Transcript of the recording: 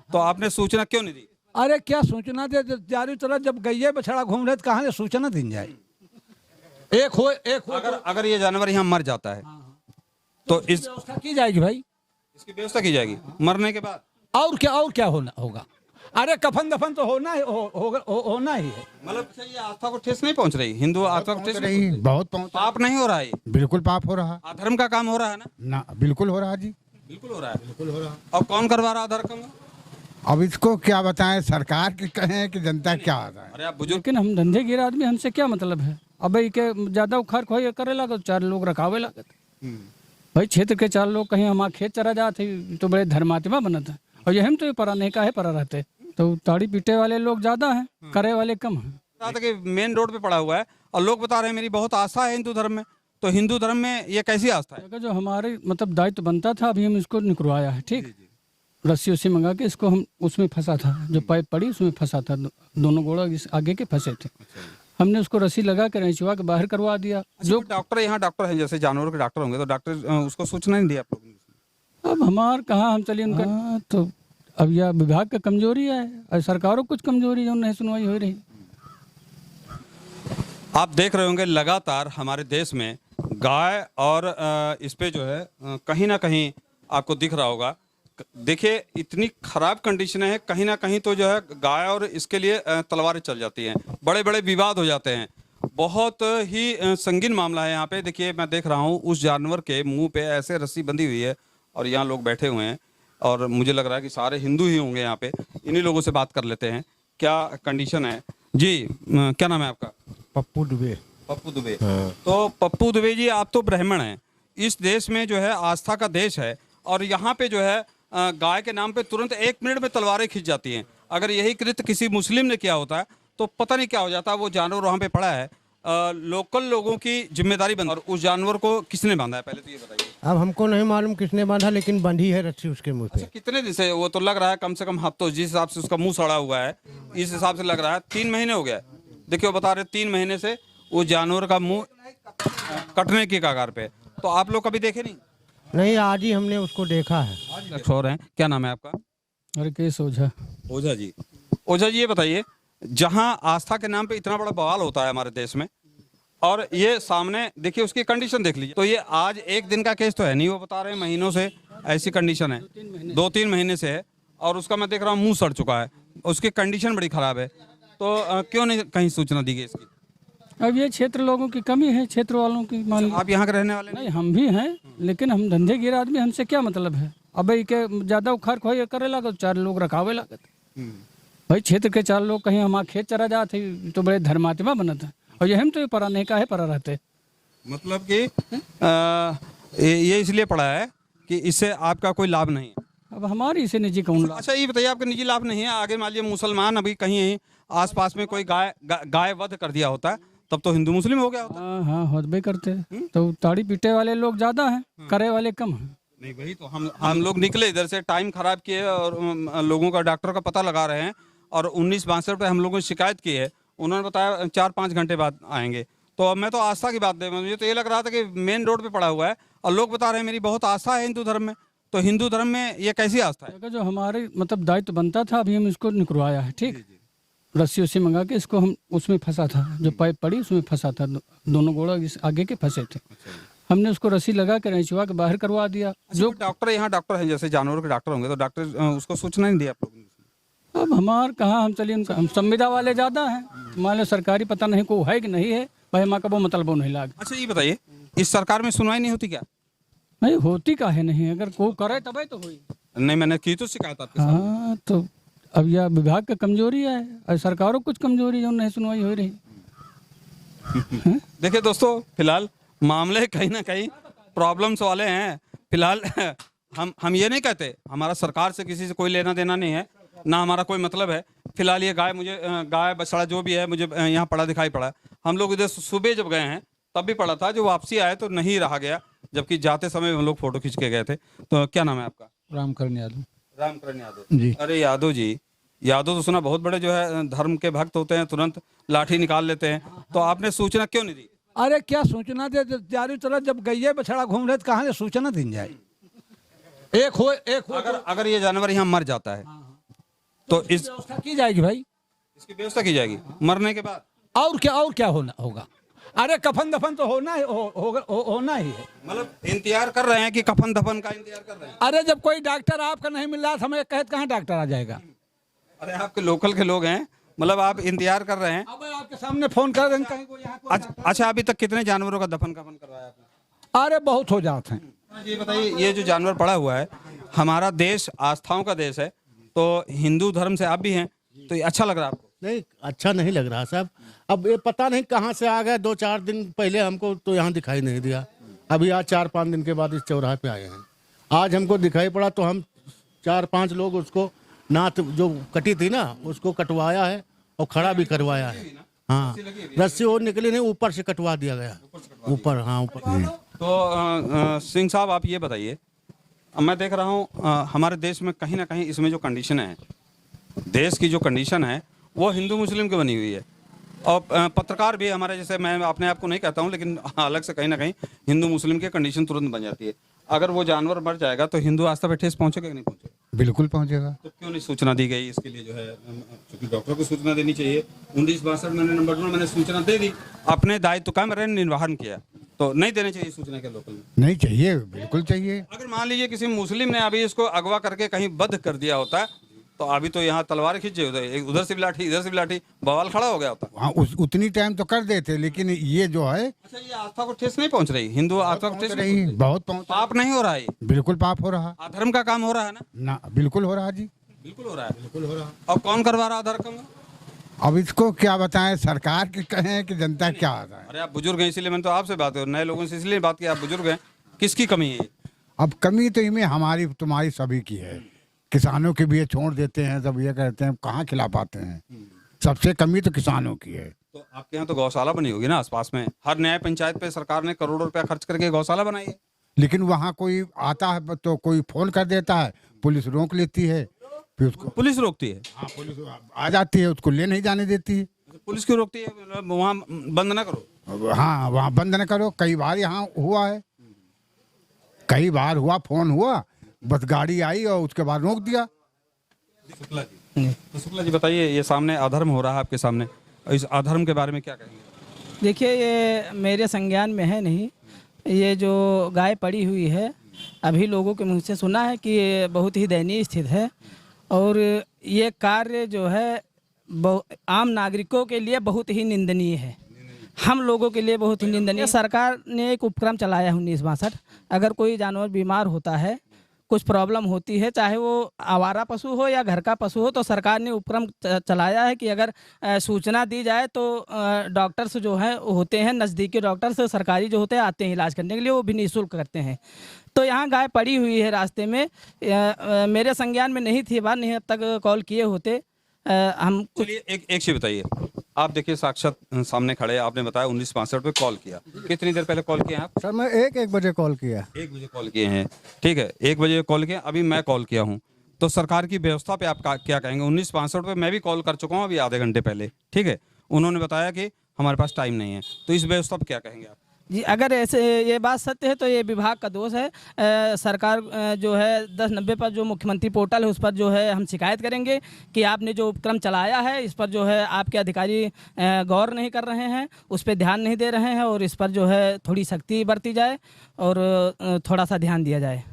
तो आपने सूचना क्यों नहीं दी? अरे क्या सूचना दे, चारों तरफ जब गैये बछड़ा घूम रहे तो कहाँ से सूचना दी जाए। एक हो अगर ये जानवर यहाँ मर जाता है तो इस व्यवस्था की जाएगी भाई। इसकी व्यवस्था की जाएगी मरने के बाद। और क्या होना होगा। अरे कफन दफन तो होना ही होना ही है। मतलब ये आस्था को ठेस नहीं पहुंच रही, हिंदू आस्था को ठेस नहीं रही बहुत पहुंच पाप नहीं हो रहा है, बिल्कुल पाप हो रहा अधर्म का काम हो रहा है ना, बिल्कुल हो रहा जी, बिल्कुल हो रहा है। और कौन करवा रहा अधर्म? अब इसको क्या बताएं, सरकार के कहें कि जनता क्या आ रहा है। अरे आप बुजुर्ग, लेकिन हम धंधे गिर आदमी, हमसे क्या मतलब है। अब के ज्यादा उखाड़ खोई करे लागत, 4 लोग रखावे लागत। भाई क्षेत्र के 4 लोग कहीं हमारे खेत चरा जाते तो बड़े धर्मात्मा बनत है, और ये हम तो ये परा नहीं काहे परा रहते। तो ताड़ी पीटे वाले लोग ज्यादा हैं, करे वाले कम हैं। रहा था कि मेन रोड पे पड़ा हुआ है और लोग बता रहे हैं मेरी बहुत आस्था है हिंदू धर्म में। तो हिंदू धर्म में ये कैसी आस्था है? अगर जो हमारे मतलब दायित्व बनता था, अभी हम इसको निकलवाया है, ठीक। रस्सी उसी मंगा के इसको हम उसमें फंसा था, जो पाइप पड़ी उसमें फंसा था, दोनों गोड़ा इस आगे के फंसे थे। हमने उसको रस्सी लगा कर रेंचवा के बाहर करवा दिया। जो डॉक्टर यहाँ डॉक्टर हैं, जैसे जानवरों के डॉक्टर होंगे, तो डॉक्टर उसको सूचना नहीं दिया आप लोगों ने? अब हमार कहाँ हम चलिए उनका, तो अब यह विभाग का कमजोरी है और सरकारों कुछ कमजोरी जो नहीं सुनवाई हो रही। आप देख रहे होंगे लगातार हमारे देश में गाय और इस पे जो है कहीं ना कहीं आपको दिख रहा होगा। देखिए इतनी खराब कंडीशन है, कहीं ना कहीं तो जो है गाय और इसके लिए तलवारें चल जाती हैं, बड़े बड़े विवाद हो जाते हैं। बहुत ही संगीन मामला है यहाँ पे। देखिए मैं देख रहा हूँ उस जानवर के मुंह पे ऐसे रस्सी बंधी हुई है और यहाँ लोग बैठे हुए हैं और मुझे लग रहा है कि सारे हिंदू ही होंगे यहाँ पे। इन्हीं लोगों से बात कर लेते हैं क्या कंडीशन है। जी क्या नाम है आपका? पप्पू दुबे। पप्पू दुबे। तो पप्पू दुबे जी, आप तो ब्राह्मण हैं, इस देश में जो है आस्था का देश है और यहाँ पे जो है गाय के नाम पे तुरंत 1 मिनट में तलवारें खिंच जाती हैं। अगर यही कृत्य किसी मुस्लिम ने किया होता है तो पता नहीं क्या हो जाता। वो जानवर वहाँ पे पड़ा है, लोकल लोगों की जिम्मेदारी बन, और उस जानवर को किसने बांधा है पहले तो ये बताइए। अब हमको नहीं मालूम किसने बांधा, लेकिन बंधी है रस्सी उसके मुंह पे। अच्छा, कितने दिन से? वो तो लग रहा है कम से कम हफ्तों, जिस हिसाब से उसका मुंह सड़ा हुआ है इस हिसाब से लग रहा है 3 महीने हो गया। देखिए वो बता रहे 3 महीने से वो जानवर का मुंह कटने की कगार पे। तो आप लोग कभी देखे नहीं? नहीं, आज ही हमने उसको देखा है। छोर हैं, क्या नाम है आपका? अरे केस ओझा। ओझा जी। ओझा जी ये बताइए, जहां आस्था के नाम पे इतना बड़ा बवाल होता है हमारे देश में, और ये सामने देखिए उसकी कंडीशन देख लीजिए। तो ये आज एक दिन का केस तो है नहीं, वो बता रहे हैं महीनों से ऐसी कंडीशन है, 2-3 महीने से है। और उसका मैं देख रहा हूँ मुंह सड़ चुका है, उसकी कंडीशन बड़ी खराब है। तो क्यों नहीं कहीं सूचना दी गई इसकी? अब ये क्षेत्र लोगों की कमी है, क्षेत्र वालों की मान। आप यहाँ के रहने वाले नहीं, हम भी हैं, लेकिन हम धंधे गिर आदमी, हमसे क्या मतलब है। अब के ज्यादा उखाड़ खोई करे लागत, 4 लोग रखावे लागत। भाई क्षेत्र के 4 लोग कहीं हमारे खेत चरा जाते तो बड़े धर्मात्मा बनत है, और ये हम तो ये परा नहीं काहे परा रहते। मतलब कि ये इसलिए पड़ा है कि इससे आपका कोई लाभ नहीं है। अब हमारी इसे निजी कौन लाभ। अच्छा ये बताइए, आपका निजी लाभ नहीं है, आगे मान लीजिए मुसलमान अभी कहीं आसपास में कोई गाय वध कर दिया होता है तब तो हिंदू मुस्लिम हो गया होता। हाँ होते करते। तो ताड़ी पीटे वाले लोग ज्यादा हैं, करे वाले कम हैं। नहीं वही तो हम लोग निकले इधर से, टाइम खराब किए और लोगों का डॉक्टर का पता लगा रहे हैं, और 1962 पे हम लोगों ने शिकायत की है। उन्होंने बताया 4-5 घंटे बाद आएंगे। तो अब मैं तो आस्था की बात दे, मुझे तो ये लग रहा था कि मेन रोड पे पड़ा हुआ है और लोग बता रहे हैं मेरी बहुत आस्था है हिंदू धर्म में। तो हिंदू धर्म में ये कैसी आस्था है? अगर जो हमारे मतलब दायित्व बनता था, अभी हम इसको निकलवाया है, ठीक। रस्सी उसी मंगा के इसको हम उसमें फंसा था, जो पाइप पड़ी उसमें फंसा था, दोनों गोड़ा इस आगे के फंसे थे। हमने उसको रस्सी लगा कर रेंचवा के बाहर करवा दिया। जो डॉक्टर यहाँ डॉक्टर हैं, जैसे जानवरों के डॉक्टर होंगे, तो डॉक्टर उसको सूचना नहीं दिया आप लोगों ने? अब हमार कहाँ हम चलिए उनका, हम संविदा वाले ज्यादा हैं, मान लो सरकारी पता नहीं को है कि नहीं है, भाई हमारा का वो मतलब नहीं लाग। अच्छा ये बताइए, इस सरकार में सुनवाई नहीं होती क्या? नहीं होती काहे नहीं, अगर कोई करे तबे तो हुई। नहीं, मैंने की तो शिकायत आपके साथ। हाँ, तो अब यह विभाग का कमजोरी है और सरकारों कुछ कमजोरी जो नहीं सुनवाई हो रही। देखिए दोस्तों, फिलहाल मामले कहीं ना कहीं प्रॉब्लम्स वाले हैं। फिलहाल हम ये नहीं कहते, हमारा सरकार से किसी से कोई लेना देना नहीं है, ना हमारा कोई मतलब है। फिलहाल ये गाय बछड़ा जो भी है मुझे यहाँ पड़ा दिखाई पड़ा। हम लोग इधर सुबह जब गए हैं तब भी पड़ा था, जो वापसी आए तो नहीं रहा गया, जबकि जाते समय हम लोग फोटो खींच के गए थे। तो क्या नाम है आपका? रामकरण यादव। रामकरण यादव जी। अरे यादव जी, यादव तो सुना बहुत बड़े जो है धर्म के भक्त होते हैं, तुरंत लाठी निकाल लेते हैं। तो आपने सूचना क्यों नहीं दी? अरे क्या सूचना दे, चारों तरफ जब गैये बछड़ा घूम रहे तो कहाँ से सूचना दी जाए। एक हो अगर ये जानवर यहाँ मर जाता है तो इस व्यवस्था की जाएगी भाई, इसकी व्यवस्था की जाएगी मरने के बाद। और क्या होना होगा। अरे कफन दफन तो होना ही होना ही है। मतलब इंतजार कर रहे हैं कि कफन दफन का इंतजार कर रहे हैं। अरे जब कोई डॉक्टर आपका नहीं मिल रहा तो हमें कहते कहाँ डॉक्टर आ जाएगा। अरे आपके लोकल के लोग हैं, मतलब आप इंतजार कर रहे हैं। अब आपके सामने फोन कर रहे हैं कहीं को यहाँ अच्छा, अभी तक कितने जानवरों का दफन कफन करवाया आपने? अरे बहुत हो जाते हैं। ये बताइए, ये जो जानवर पड़ा हुआ है, हमारा देश आस्थाओं का देश है, तो हिंदू धर्म से आप भी हैं, तो ये अच्छा लग रहा है आपको? नहीं, अच्छा नहीं लग रहा साहब। अब ये पता नहीं कहाँ से आ गए, 2-4 दिन पहले हमको तो यहाँ दिखाई नहीं दिया। अभी आज 4-5 दिन के बाद इस चौराहे पे आए हैं। आज हमको दिखाई पड़ा तो हम 4-5 लोग उसको नाथ जो कटी थी ना उसको कटवाया है और खड़ा भी करवाया है। हाँ, रस्सी और निकली नहीं, ऊपर से कटवा दिया गया, ऊपर। हाँ, ऊपर। तो सिंह साहब आप ये बताइए, अब मैं देख रहा हूँ हमारे देश में कहीं ना कहीं इसमें जो कंडीशन है, देश की जो कंडीशन है वो हिंदू मुस्लिम की बनी हुई है। और पत्रकार भी हमारे जैसे, मैं अपने आप को नहीं कहता हूँ, लेकिन अलग से कहीं ना कहीं हिंदू मुस्लिम की कंडीशन तुरंत बन जाती है। अगर वो जानवर मर जाएगा तो हिंदू आस्था पे ठेस पहुंचेगा कि नहीं पहुंचेगा? बिल्कुल पहुंचेगा। तो क्यों नहीं सूचना दी गई इसके लिए? जो है क्योंकि डॉक्टर को सूचना देनी चाहिए। 1962 मैंने सूचना दे दी, अपने दायित्व का मैंने निर्वहन किया, तो नहीं देनी चाहिए सूचना के लोकल में? नहीं चाहिए, बिल्कुल चाहिए। अगर मान लीजिए किसी मुस्लिम ने अभी इसको अगवा करके कहीं बंद कर दिया होता, तो अभी तो यहाँ तलवार खींचे होते, उधर से भी लाठी इधर से भी लाठी, बवाल खड़ा हो गया होता। हाँ, उतनी टाइम तो कर देते, लेकिन ये जो है अच्छा, ये आस्था को ठेस नहीं पहुंच रही, हिंदू आस्था को ठेस नहीं रही, पहुंच रही। बहुत पहुंच। पाप नहीं हो रहा है, बिल्कुल पाप हो रहा। अधर्म का काम हो रहा है ना, बिल्कुल हो रहा जी, बिल्कुल हो रहा है, बिल्कुल हो रहा है। और कौन करवा रहा अधर्म का? अब इसको क्या बताएं, सरकार के कहें कि जनता क्या बताए। अरे आप बुजुर्ग हैं, इसीलिए मैंने तो आपसे बात है, नए लोगों से इसलिए बात की, आप बुजुर्ग हैं, किसकी कमी है? अब कमी तो इनमें हमारी तुम्हारी सभी की है। किसानों के भी ये छोड़ देते हैं, सब ये कहते हैं कहाँ खिला पाते हैं। सबसे कमी तो किसानों की है। तो आपके यहाँ तो गौशाला बनी होगी ना आसपास में, हर न्याय पंचायत पे सरकार ने करोड़ों रुपया खर्च करके गौशाला बनाई है। लेकिन वहाँ कोई आता है तो कोई फोन कर देता है, पुलिस रोक लेती है, फिर उसको पुलिस रोकती है? हाँ, पुलिस आ जाती है, उसको ले नहीं जाने देती है। पुलिस क्यों रोकती है? वहाँ बंद ना करो। हाँ, वहाँ बंद न करो। कई बार यहाँ हुआ है, कई बार हुआ, फोन हुआ, बस गाड़ी आई और उसके बाद रोक दिया। शुक्ला जी, तो शुक्ला जी बताइए, ये सामने अधर्म हो रहा है आपके सामने, इस अधर्म के बारे में क्या कहेंगे? देखिए, ये मेरे संज्ञान में है नहीं। ये जो गाय पड़ी हुई है, अभी लोगों के मुंह से सुना है कि ये बहुत ही दयनीय स्थित है, और ये कार्य जो है आम नागरिकों के लिए बहुत ही निंदनीय है, हम लोगों के लिए बहुत ही निंदनीय। सरकार ने एक उपक्रम चलाया है 1962, अगर कोई जानवर बीमार होता है, कुछ प्रॉब्लम होती है, चाहे वो आवारा पशु हो या घर का पशु हो, तो सरकार ने उपक्रम चलाया है कि अगर सूचना दी जाए तो डॉक्टर्स जो हैं होते हैं, नज़दीकी डॉक्टर्स सरकारी जो होते हैं, आते हैं इलाज करने के लिए, वो भी निःशुल्क करते हैं। तो यहाँ गाय पड़ी हुई है रास्ते में, मेरे संज्ञान में नहीं थी बात, नहीं अब तक कॉल किए होते हम। चलिए एक चीज बताइए, आप देखिए साक्षात सामने खड़े, आपने बताया 1962 पे कॉल किया, कितनी देर पहले कॉल किया आप? सर मैं 1 बजे कॉल किया। 1 बजे कॉल किए हैं, ठीक है, 1 बजे कॉल किया, अभी मैं कॉल किया हूँ, तो सरकार की व्यवस्था पे आप क्या कहेंगे? 1962 पे मैं भी कॉल कर चुका हूँ अभी आधे घंटे पहले, ठीक है, उन्होंने बताया कि हमारे पास टाइम नहीं है, तो इस व्यवस्था पे क्या कहेंगे आप? जी, अगर ऐसे ये बात सत्य है तो ये विभाग का दोष है। सरकार जो है 1090 पर जो मुख्यमंत्री पोर्टल है, उस पर जो है हम शिकायत करेंगे कि आपने जो उपक्रम चलाया है, इस पर जो है आपके अधिकारी गौर नहीं कर रहे हैं, उस पर ध्यान नहीं दे रहे हैं, और इस पर जो है थोड़ी सख्ती बरती जाए और थोड़ा सा ध्यान दिया जाए।